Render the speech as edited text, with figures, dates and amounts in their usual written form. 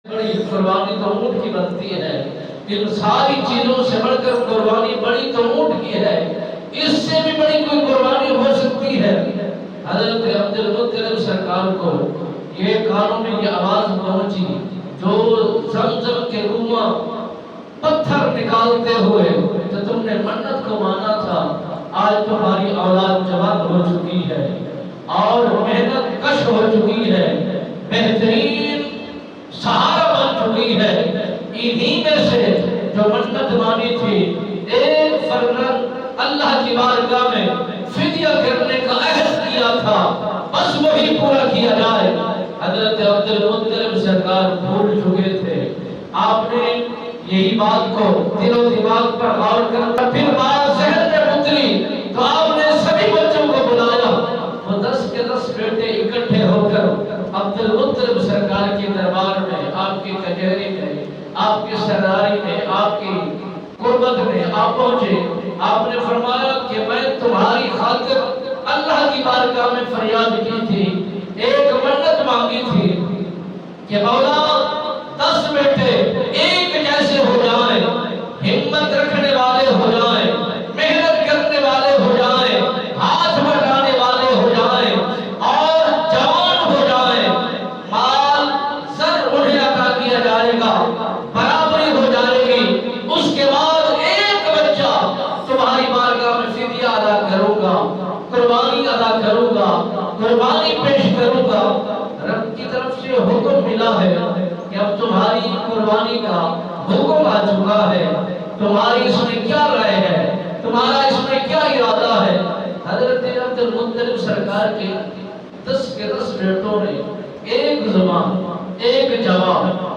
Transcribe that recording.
بڑی قربانی تو اونٹ کی بنتی ہے، ان ساری چیزوں سے بڑھ کر قربانی بڑی تو اونٹ کی ہے، اس سے بھی بڑی کوئی قربانی ہو سکتی ہے؟ حضرت عبد المطلب سرکار کو یہ کانوں میں یہ آواز پہنچی جو زمزم کے کنواں پتھر نکالتے ہوئے تو تم نے منت کو مانا تھا، آج تمہاری اولاد جوان ہو چکی ہے اور محنت کش ہو چکی ہے، بہترین سہارا بن چکی ہے، انہی میں سے جو منت مانی تھی ایک فرزند اللہ کی بارگاہ میں فدیہ کرنے کا عہد کیا تھا، بس وہی پورا کیا جائے۔ حضرت عبد المطلب سرکار بھول چکے تھے، آپ نے یہی بات کو دل و دماغ پر غور کرنا، پھر بات ذہن میں اتری تو آپ نے سبھی بچوں کو بلایا، وہ 10 کے 10 بیٹے اکٹھے ہو کر عبد المطلب سرکار کے دربار میں، آپ کی کچہری میں، آپ کی سرداری میں، آپ کی قربت میں آپ پہنچے۔ آپ نے فرمایا کہ میں تمہاری خاطر اللہ کی بارگاہ میں فریاد کی تھی، ایک منت مانگی تھی کہ مولا 10 بیٹے ایک جیسے ہو جائیں، ہمت رکھنے والے ہو جائیں، محنت کرنے والے ہو جائیں، ہاتھ بٹانے والے ہو جائیں اور جوان ہو جائیں، مال سر انہیں عطا کیا جائے گا، برابری ہو جائے گی، اس کے بعد ایک بچہ تمہاری بارگاہ میں فدیہ ادا کروں گا، قربانی ادا کروں گا، قربانی پیش کروں گا۔ رب کی طرف سے حکم ملا ہے کہ اب تمہاری قربانی کا حکم آ چکا ہے، تمہاری اس میں کیا رائے ہے، تمہارا اس میں کیا ارادہ ہے؟ حضرت عبد المطلب سرکار کے 10 کے 10 بیٹوں نے ایک زبان، ایک جواب